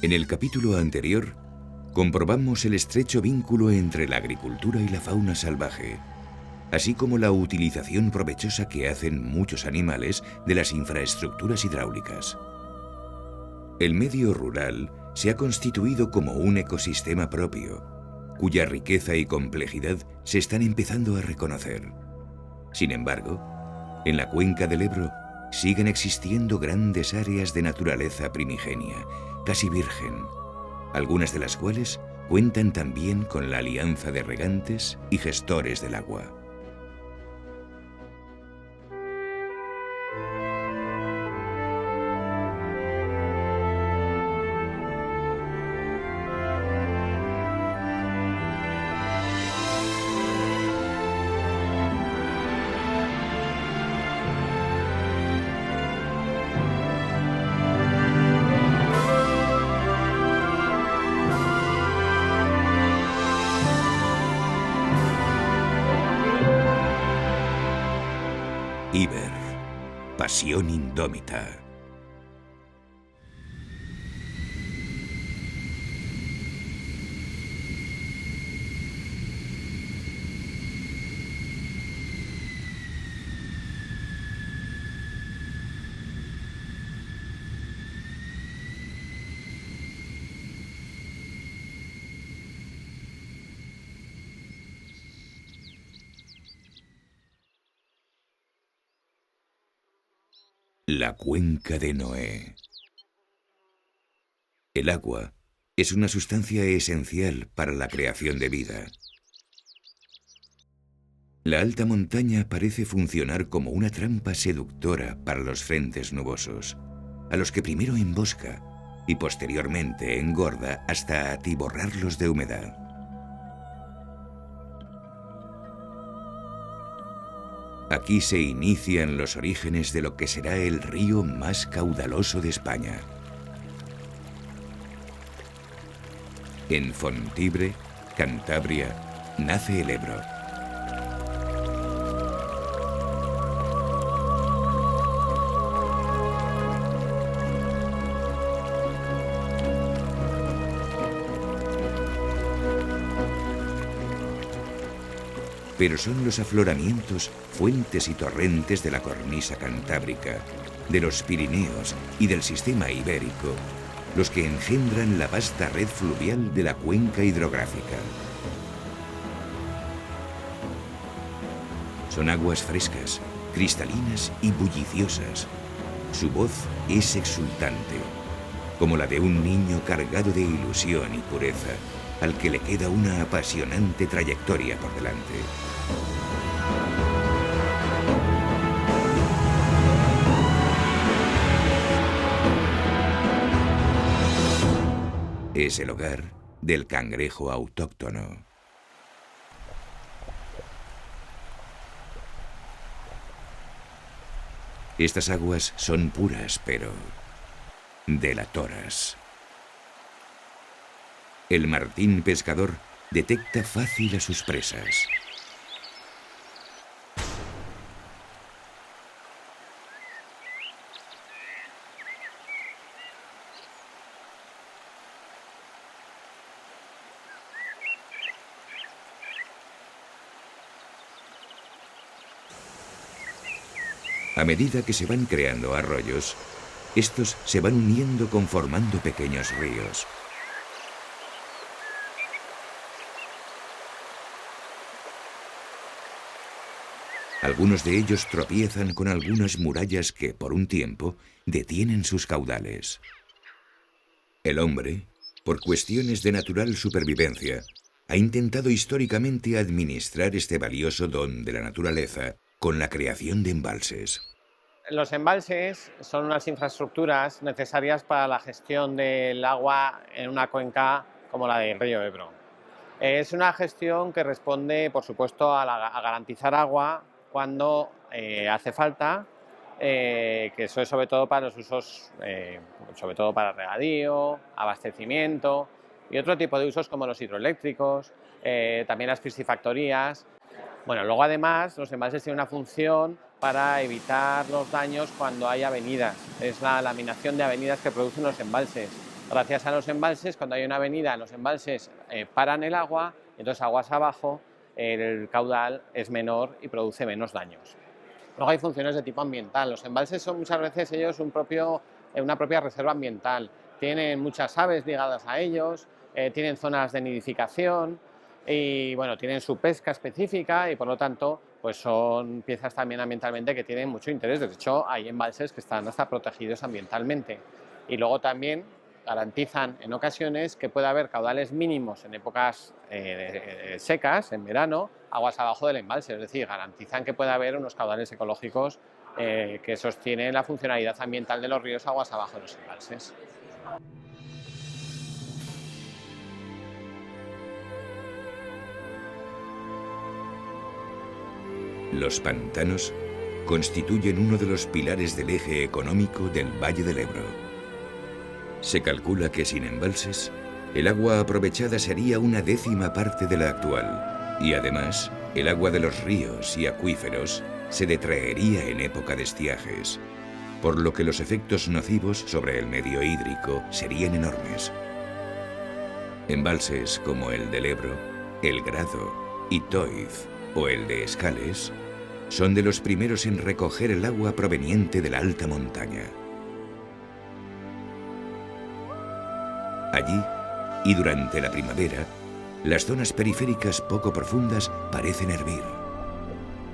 En el capítulo anterior, comprobamos el estrecho vínculo entre la agricultura y la fauna salvaje, así como la utilización provechosa que hacen muchos animales de las infraestructuras hidráulicas. El medio rural se ha constituido como un ecosistema propio, cuya riqueza y complejidad se están empezando a reconocer. Sin embargo, en la cuenca del Ebro siguen existiendo grandes áreas de naturaleza primigenia, casi virgen, algunas de las cuales cuentan también con la alianza de regantes y gestores del agua. Iber, pasión indómita. La cuenca de Noé. El agua es una sustancia esencial para la creación de vida. La alta montaña parece funcionar como una trampa seductora para los frentes nubosos, a los que primero embosca y posteriormente engorda hasta atiborrarlos de humedad. Aquí se inician los orígenes de lo que será el río más caudaloso de España. En Fontibre, Cantabria, nace el Ebro. Pero son los afloramientos, fuentes y torrentes de la cornisa cantábrica, de los Pirineos y del sistema ibérico los que engendran la vasta red fluvial de la cuenca hidrográfica. Son aguas frescas, cristalinas y bulliciosas. Su voz es exultante, como la de un niño cargado de ilusión y pureza, al que le queda una apasionante trayectoria por delante. Es el hogar del cangrejo autóctono. Estas aguas son puras, pero delatoras. El martín pescador detecta fácil a sus presas. A medida que se van creando arroyos, estos se van uniendo conformando pequeños ríos. Algunos de ellos tropiezan con algunas murallas que, por un tiempo, detienen sus caudales. El hombre, por cuestiones de natural supervivencia, ha intentado históricamente administrar este valioso don de la naturaleza con la creación de embalses. Los embalses son unas infraestructuras necesarias para la gestión del agua en una cuenca como la del río Ebro. Es una gestión que responde, por supuesto, a garantizar agua cuando hace falta, que eso es sobre todo para los usos, sobre todo para regadío, abastecimiento y otro tipo de usos como los hidroeléctricos, también las piscifactorías. Bueno, luego además los embalses tienen una función para evitar los daños cuando hay avenidas. Es la laminación de avenidas que producen los embalses. Gracias a los embalses, cuando hay una avenida en los embalses paran el agua, entonces aguas abajo el caudal es menor y produce menos daños. Luego hay funciones de tipo ambiental. Los embalses son muchas veces ellos una propia reserva ambiental. Tienen muchas aves ligadas a ellos, tienen zonas de nidificación y bueno, tienen su pesca específica y por lo tanto pues son piezas también ambientalmente que tienen mucho interés. De hecho, hay embalses que están hasta protegidos ambientalmente. Y luego también garantizan en ocasiones que pueda haber caudales mínimos en épocas secas, en verano, aguas abajo del embalse. Es decir, garantizan que pueda haber unos caudales ecológicos que sostienen la funcionalidad ambiental de los ríos aguas abajo de los embalses. Los pantanos constituyen uno de los pilares del eje económico del Valle del Ebro. Se calcula que sin embalses, el agua aprovechada sería una décima parte de la actual, y además, el agua de los ríos y acuíferos se detraería en época de estiajes, por lo que los efectos nocivos sobre el medio hídrico serían enormes. Embalses como el del Ebro, el Grado, Itoiz o el de Escales son de los primeros en recoger el agua proveniente de la alta montaña. Allí, y durante la primavera, las zonas periféricas poco profundas parecen hervir.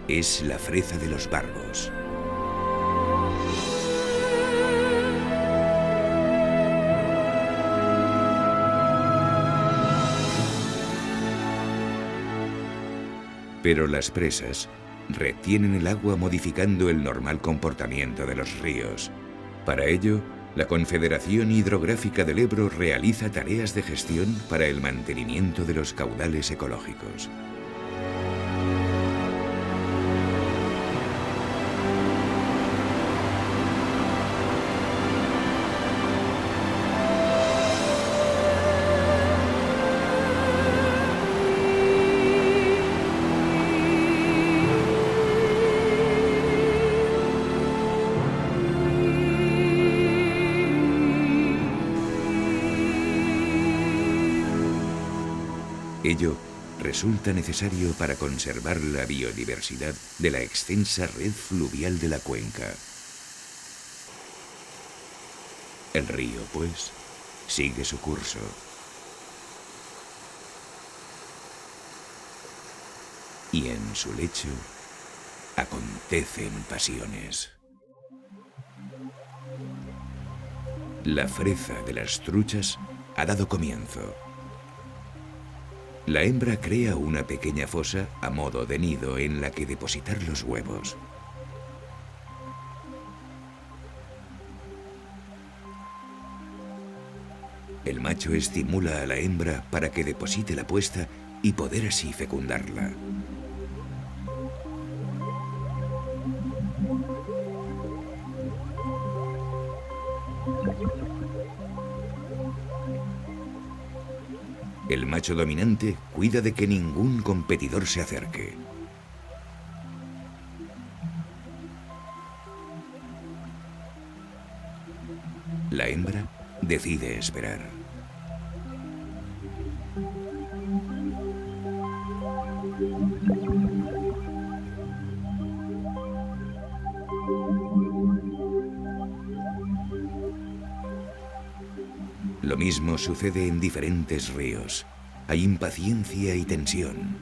Es la freza de los Barbos. Pero las presas retienen el agua modificando el normal comportamiento de los ríos. Para ello, la Confederación Hidrográfica del Ebro realiza tareas de gestión para el mantenimiento de los caudales ecológicos. Ello resulta necesario para conservar la biodiversidad de la extensa red fluvial de la cuenca. El río, pues, sigue su curso. Y en su lecho acontecen pasiones. La freza de las truchas ha dado comienzo. La hembra crea una pequeña fosa a modo de nido en la que depositar los huevos. El macho estimula a la hembra para que deposite la puesta y poder así fecundarla. El macho dominante cuida de que ningún competidor se acerque. La hembra decide esperar. Lo mismo sucede en diferentes ríos. Hay impaciencia y tensión.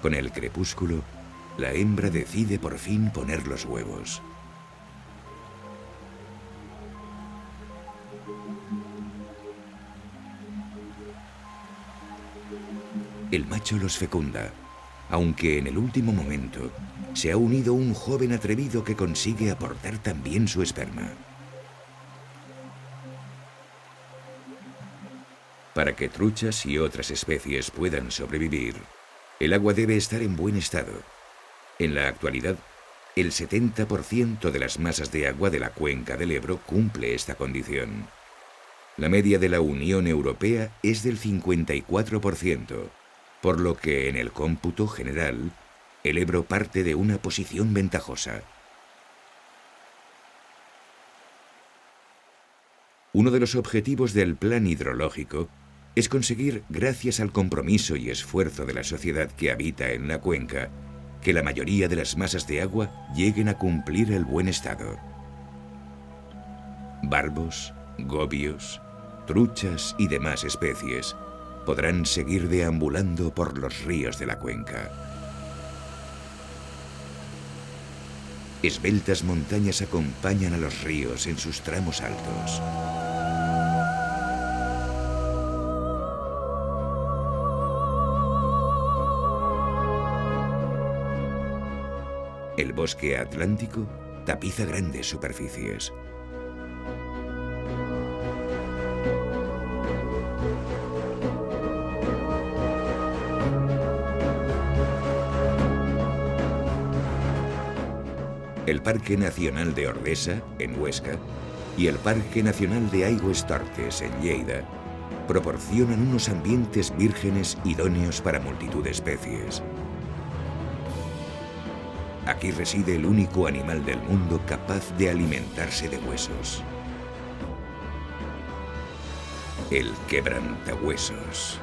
Con el crepúsculo, la hembra decide por fin poner los huevos. El macho los fecunda, aunque en el último momento se ha unido un joven atrevido que consigue aportar también su esperma. Para que truchas y otras especies puedan sobrevivir, el agua debe estar en buen estado. En la actualidad, el 70% de las masas de agua de la cuenca del Ebro cumple esta condición. La media de la Unión Europea es del 54%, por lo que en el cómputo general, el Ebro parte de una posición ventajosa. Uno de los objetivos del plan hidrológico es conseguir, gracias al compromiso y esfuerzo de la sociedad que habita en la cuenca, que la mayoría de las masas de agua lleguen a cumplir el buen estado. Barbos, gobios, truchas y demás especies podrán seguir deambulando por los ríos de la cuenca. Esbeltas montañas acompañan a los ríos en sus tramos altos. El bosque atlántico tapiza grandes superficies. El Parque Nacional de Ordesa, en Huesca, y el Parque Nacional de Aigües-Tortes, en Lleida, proporcionan unos ambientes vírgenes idóneos para multitud de especies. Aquí reside el único animal del mundo capaz de alimentarse de huesos. El quebrantahuesos.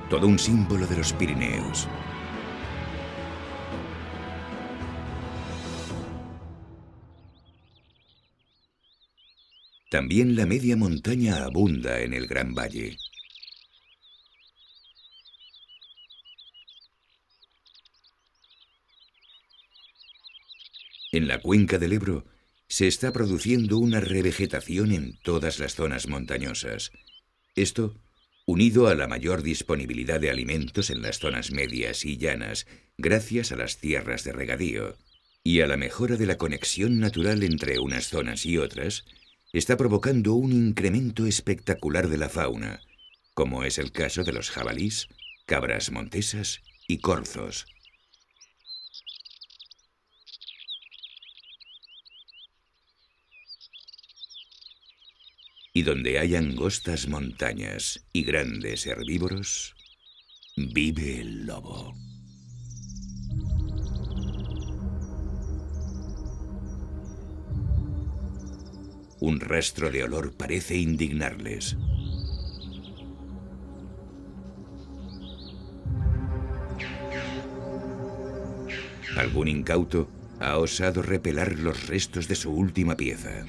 Todo un símbolo de los Pirineos. También la media montaña abunda en el Gran Valle. En la cuenca del Ebro se está produciendo una revegetación en todas las zonas montañosas. Esto, unido a la mayor disponibilidad de alimentos en las zonas medias y llanas, gracias a las tierras de regadío, y a la mejora de la conexión natural entre unas zonas y otras, está provocando un incremento espectacular de la fauna, como es el caso de los jabalís, cabras montesas y corzos. Y donde hay angostas montañas y grandes herbívoros, vive el lobo. Un rastro de olor parece indignarles. Algún incauto ha osado repelar los restos de su última pieza.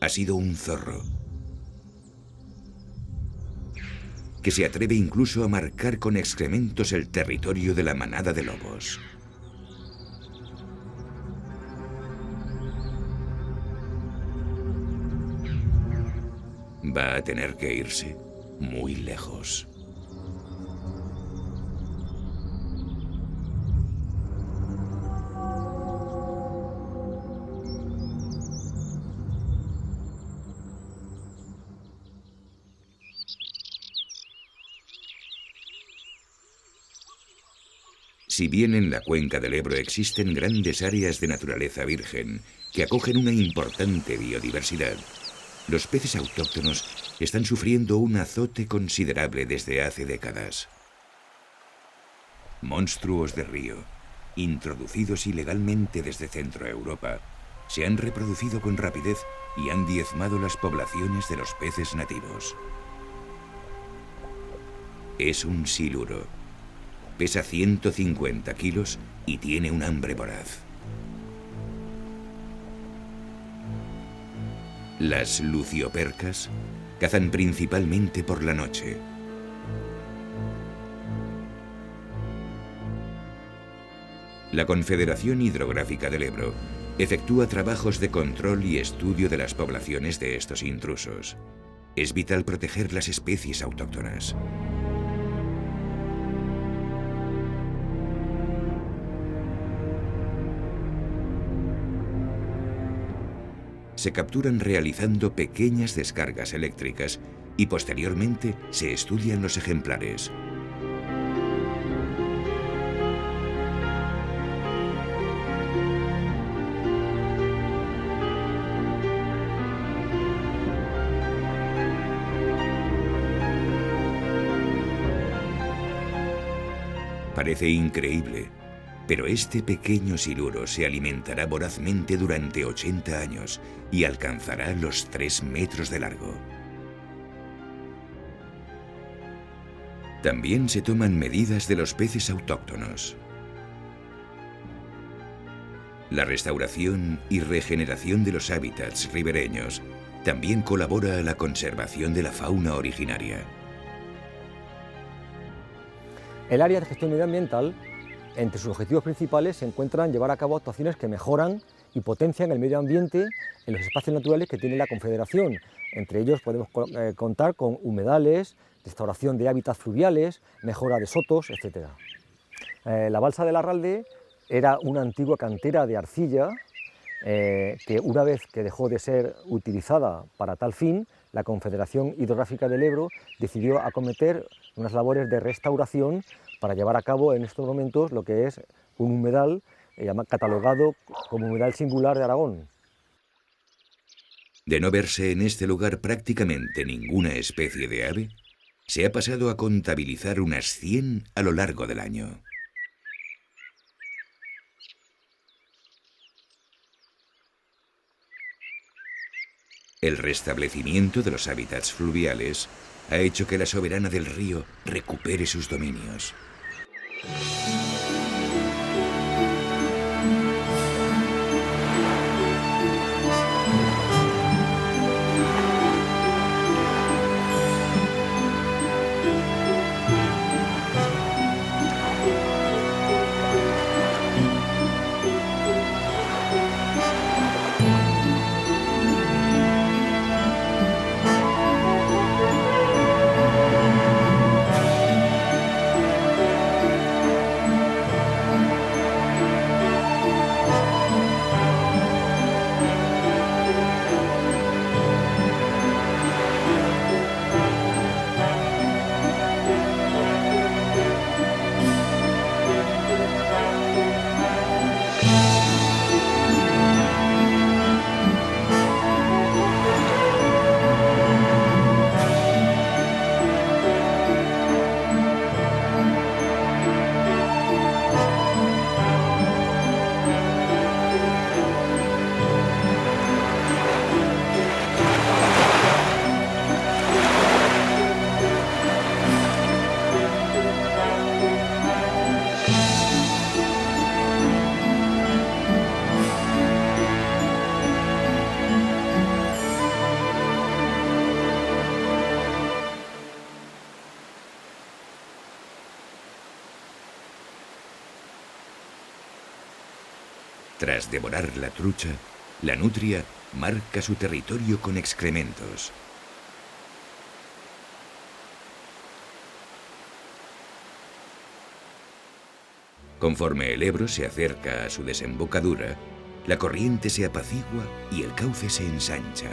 Ha sido un zorro, que se atreve incluso a marcar con excrementos el territorio de la manada de lobos. Va a tener que irse muy lejos. Si bien en la cuenca del Ebro existen grandes áreas de naturaleza virgen que acogen una importante biodiversidad, los peces autóctonos están sufriendo un azote considerable desde hace décadas. Monstruos de río, introducidos ilegalmente desde Centroeuropa, se han reproducido con rapidez y han diezmado las poblaciones de los peces nativos. Es un siluro. Pesa 150 kilos y tiene un hambre voraz. Las luciopercas cazan principalmente por la noche. La Confederación Hidrográfica del Ebro efectúa trabajos de control y estudio de las poblaciones de estos intrusos. Es vital proteger las especies autóctonas. Se capturan realizando pequeñas descargas eléctricas y posteriormente se estudian los ejemplares. Parece increíble, pero este pequeño siluro se alimentará vorazmente durante 80 años y alcanzará los 3 metros de largo. También se toman medidas de los peces autóctonos. La restauración y regeneración de los hábitats ribereños también colabora a la conservación de la fauna originaria. El área de gestión medioambiental, entre sus objetivos principales se encuentran llevar a cabo actuaciones que mejoran y potencian el medio ambiente en los espacios naturales que tiene la Confederación. Entre ellos podemos contar con humedales, restauración de hábitats fluviales, mejora de sotos, etc. La balsa del Arralde era una antigua cantera de arcilla que una vez que dejó de ser utilizada para tal fin, la Confederación Hidrográfica del Ebro decidió acometer unas labores de restauración para llevar a cabo en estos momentos lo que es un humedal catalogado como humedal singular de Aragón. De no verse en este lugar prácticamente ninguna especie de ave, se ha pasado a contabilizar unas 100 a lo largo del año. El restablecimiento de los hábitats fluviales ha hecho que la soberana del río recupere sus dominios. Tras devorar la trucha, la nutria marca su territorio con excrementos. Conforme el Ebro se acerca a su desembocadura, la corriente se apacigua y el cauce se ensancha.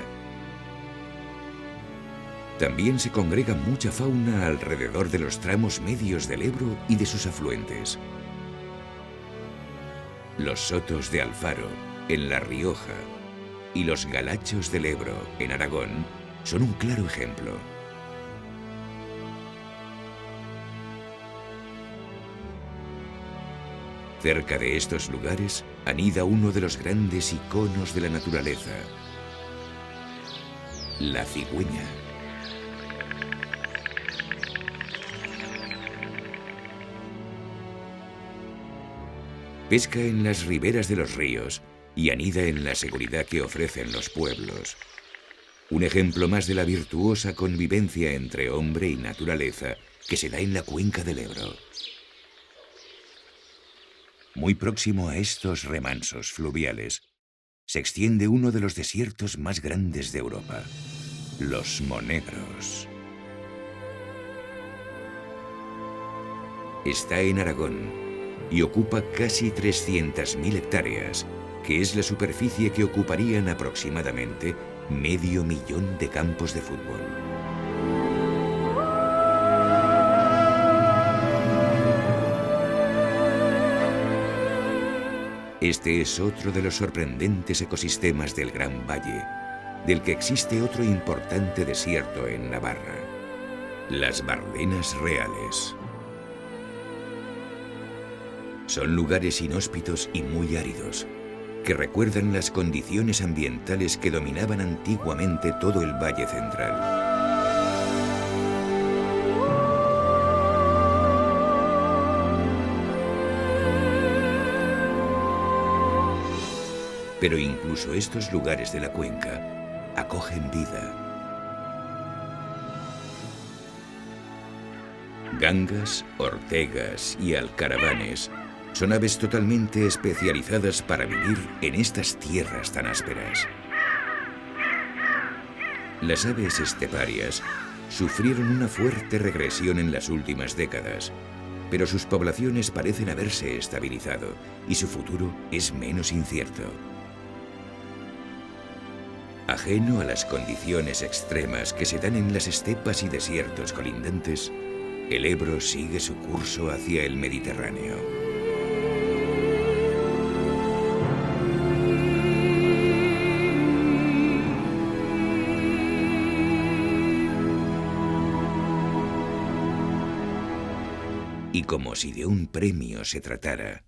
También se congrega mucha fauna alrededor de los tramos medios del Ebro y de sus afluentes. Los sotos de Alfaro, en La Rioja, y los galachos del Ebro, en Aragón, son un claro ejemplo. Cerca de estos lugares anida uno de los grandes iconos de la naturaleza, la cigüeña. Pesca en las riberas de los ríos y anida en la seguridad que ofrecen los pueblos. Un ejemplo más de la virtuosa convivencia entre hombre y naturaleza que se da en la cuenca del Ebro. Muy próximo a estos remansos fluviales, se extiende uno de los desiertos más grandes de Europa, los Monegros. Está en Aragón y ocupa casi 300.000 hectáreas, que es la superficie que ocuparían aproximadamente 500.000 de campos de fútbol. Este es otro de los sorprendentes ecosistemas del Gran Valle, del que existe otro importante desierto en Navarra, las Bardenas Reales. Son lugares inhóspitos y muy áridos, que recuerdan las condiciones ambientales que dominaban antiguamente todo el Valle Central. Pero incluso estos lugares de la cuenca acogen vida. Gangas, ortegas y alcaravanes son aves totalmente especializadas para vivir en estas tierras tan ásperas. Las aves esteparias sufrieron una fuerte regresión en las últimas décadas, pero sus poblaciones parecen haberse estabilizado y su futuro es menos incierto. Ajeno a las condiciones extremas que se dan en las estepas y desiertos colindantes, el Ebro sigue su curso hacia el Mediterráneo. Y como si de un premio se tratara,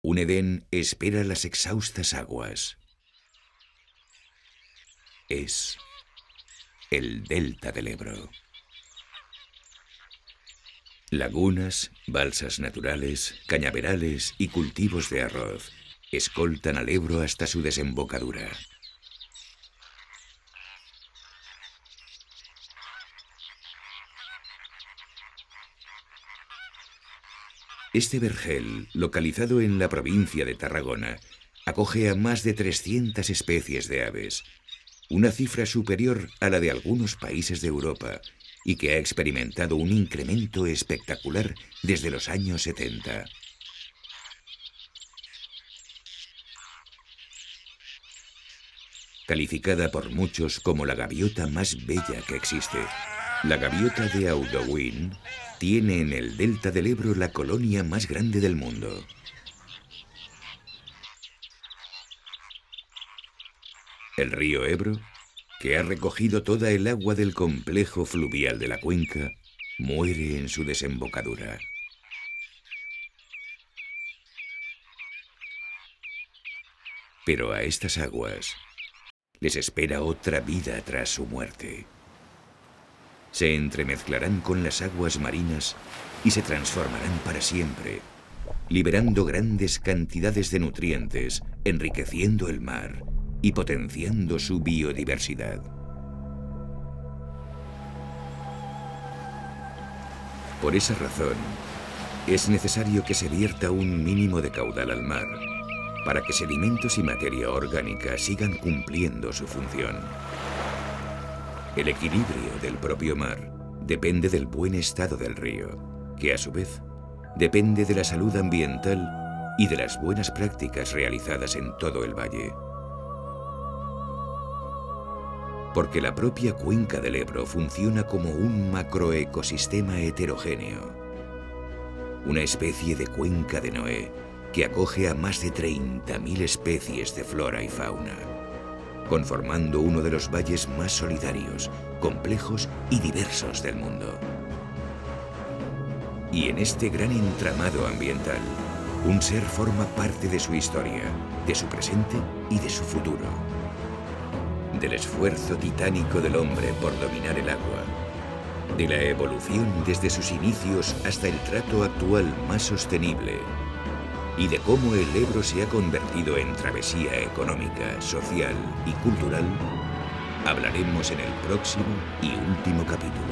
un Edén espera las exhaustas aguas. Es el delta del Ebro. Lagunas, balsas naturales, cañaverales y cultivos de arroz escoltan al Ebro hasta su desembocadura. Este vergel, localizado en la provincia de Tarragona, acoge a más de 300 especies de aves, una cifra superior a la de algunos países de Europa y que ha experimentado un incremento espectacular desde los años 70. Calificada por muchos como la gaviota más bella que existe, la gaviota de Audouin tiene en el delta del Ebro la colonia más grande del mundo. El río Ebro, que ha recogido toda el agua del complejo fluvial de la cuenca, muere en su desembocadura. Pero a estas aguas les espera otra vida tras su muerte. Se entremezclarán con las aguas marinas y se transformarán para siempre, liberando grandes cantidades de nutrientes, enriqueciendo el mar y potenciando su biodiversidad. Por esa razón, es necesario que se vierta un mínimo de caudal al mar, para que sedimentos y materia orgánica sigan cumpliendo su función. El equilibrio del propio mar depende del buen estado del río, que a su vez depende de la salud ambiental y de las buenas prácticas realizadas en todo el valle. Porque la propia cuenca del Ebro funciona como un macroecosistema heterogéneo, una especie de cuenca de Noé que acoge a más de 30.000 especies de flora y fauna, conformando uno de los valles más solidarios, complejos y diversos del mundo. Y en este gran entramado ambiental, un ser forma parte de su historia, de su presente y de su futuro. Del esfuerzo titánico del hombre por dominar el agua, de la evolución desde sus inicios hasta el trato actual más sostenible, y de cómo el Ebro se ha convertido en travesía económica, social y cultural, hablaremos en el próximo y último capítulo.